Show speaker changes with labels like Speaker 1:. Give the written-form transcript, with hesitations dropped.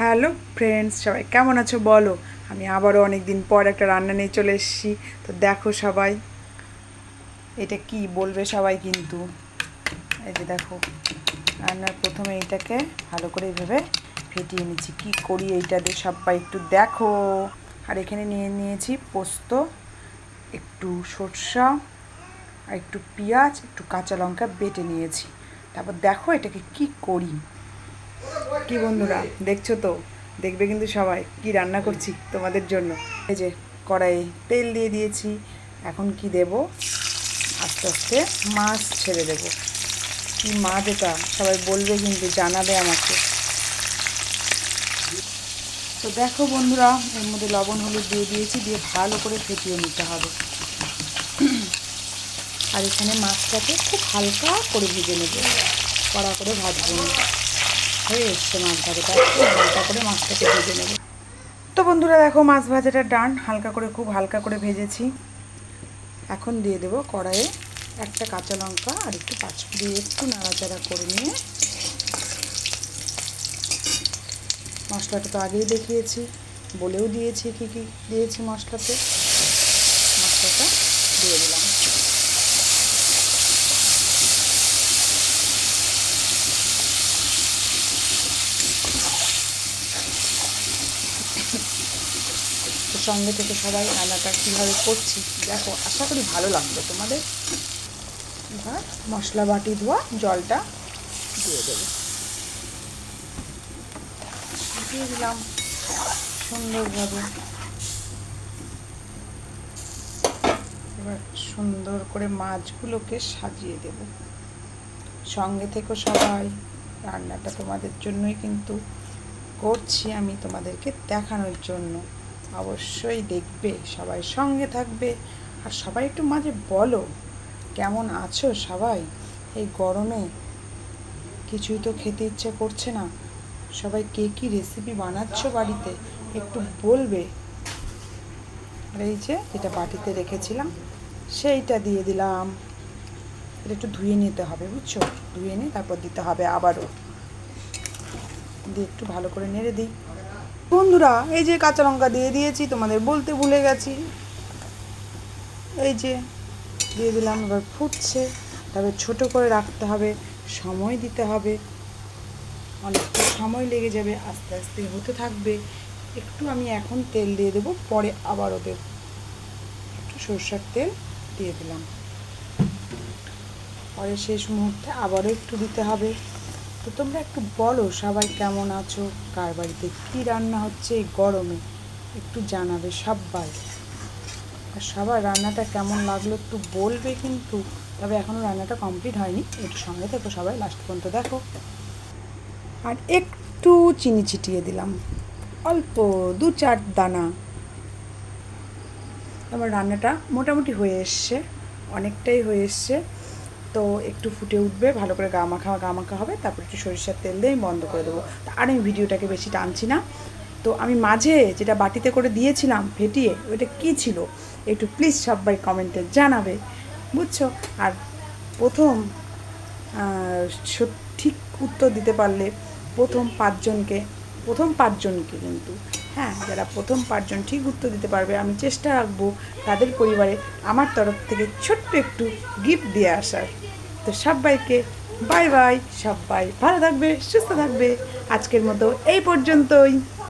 Speaker 1: Hello friends, সবাই কেমন আছো বলো। আমি আবারও অনেক দিন পর একটা রান্না নিয়ে চলে এসেছি। তো দেখো সবাই, এটা কি বলবে সবাই কিন্তু। এই যে দেখো, রান্নার প্রথমে এইটাকে ভালো করে এইভাবে ফেটিয়ে নিচ্ছি। কি করি এইটা দিয়ে সবাই একটু দেখো। আর এখানে নিয়ে নিয়েছি পোস্ত, একটু সরষা, আর একটু পেঁয়াজ, একটু কাঁচা লঙ্কা বেটে নিয়েছি। তারপর দেখো এটাকে কি করি। কি বন্ধুরা দেখছো তো, দেখবে কিন্তু সবাই কি রান্না করছি তোমাদের জন্য। এই যে কড়াইয়ে তেল দিয়ে দিয়েছি। এখন কি দেব, আস্তে আস্তে মাছ ছেড়ে দেব। কি মাছ এটা সবাই বলবে কিন্তু, জানাবে আমাকে। তো দেখো বন্ধুরা, এর মধ্যে লবণ হলুদ দিয়ে দিয়েছি, দিয়ে ভালো করে ফেটিয়ে নিতে হবে। আর এখানে মাছটাকে খুব হালকা করে ভেজে নেব, কড়া করে ভাজবো না। হয়ে এসছে মাছ ভাজাটা, একটু হালকা করে মাছটাকে ভেজে নেব। তো বন্ধুরা দেখো, মাছ ভাজাটা ডান, হালকা করে খুব হালকা করে ভেজেছি। এখন দিয়ে দেবো কড়াইয়ে একটা কাঁচা লঙ্কা আর একটু পাঁচফোড়ন দিয়ে একটু নাড়াচাড়া করে নিয়ে, মশলাটা তো আগেই দেখিয়েছি, বলেও দিয়েছি কী কী দিয়েছি মশলাতে। মশলাটা দিয়ে দিলাম। তো সঙ্গে থেকে সবাই রান্নাটা কীভাবে করছি দেখো, আশা করি ভালো লাগবে তোমাদের। এবার মশলা বাটি ধোয়া জলটা দিয়ে দেবো, দিয়ে দিলাম সুন্দরভাবে। এবার সুন্দর করে মাছগুলোকে সাজিয়ে দেব। সঙ্গে থেকো সবাই, রান্নাটা তোমাদের জন্যই কিন্তু করছি, আমি তোমাদেরকে দেখানোর জন্য। অবশ্যই দেখবে, সবাই সঙ্গে থাকবে। আর সবাই একটু মাঝে বলো কেমন আছো সবাই। এই গরমে কিছুই তো খেতে ইচ্ছে করছে না। সবাই কে কী রেসিপি বানাচ্ছ বাড়িতে একটু বলবে। আর এই যে যেটা বাটিতে রেখেছিলাম সেইটা দিয়ে দিলাম। এটা একটু ধুয়ে নিতে হবে বুঝছো, ধুয়ে নিয়ে তারপর দিতে হবে আবারও। দিয়ে একটু ভালো করে নেড়ে দিই। বন্ধুরা এই যে কাঁচা লঙ্কা দিয়ে দিয়েছি, তোমাদের বলতে ভুলে গেছি। এই যে দিয়ে দিলাম, এবার ফুটছে। তবে ছোট করে রাখতে হবে, সময় দিতে হবে, অনেকটা সময় লেগে যাবে, আস্তে আস্তে হতে থাকবে। একটু আমি এখন তেল দিয়ে দেবো, পরে আবারও দেব। একটু সরষের তেল দিয়ে দিলাম, পরে শেষ মুহূর্তে আবারও একটু দিতে হবে। তো তোমরা একটু বলো সবাই কেমন আছো, কার বাড়িতে কী রান্না হচ্ছে এই গরমে একটু জানাবে সবাই। আর সবার রান্নাটা কেমন লাগলো একটু বলবে কিন্তু। তবে এখনও রান্নাটা কমপ্লিট হয়নি, একটু সঙ্গে থেকো সবাই, লাস্ট পর্যন্ত দেখো। আর একটু চিনি ছিটিয়ে দিলাম, অল্প 2-4 দানা। আমার রান্নাটা মোটামুটি হয়ে এসছে, অনেকটাই হয়ে এসছে। তো একটু ফুটে উঠবে, ভালো করে গা মাখা হবে, তারপর একটু সরিষার তেল দিয়ে বন্ধ করে দেবো। আর আমি ভিডিওটাকে বেশি টানছি না। তো আমি মাঝে যেটা বাটিতে করে দিয়েছিলাম ফেটিয়ে, ওইটা কী ছিল একটু প্লিজ সবাই কমেন্টে জানাবে, বুঝছো। আর প্রথম সঠিক উত্তর দিতে পারলে প্রথম পাঁচজনকে কিন্তু, হ্যাঁ, যারা প্রথম 5জন ঠিক উত্তর দিতে পারবে, আমি চেষ্টা রাখবো তাদের পরিবারে আমার তরফ থেকে ছোট্ট একটু গিফট দিয়ে আসার। তো সবাইকে বাই বাই, সবাই ভালো থাকবে, সুস্থ থাকবে। আজকের মতো এই পর্যন্তই।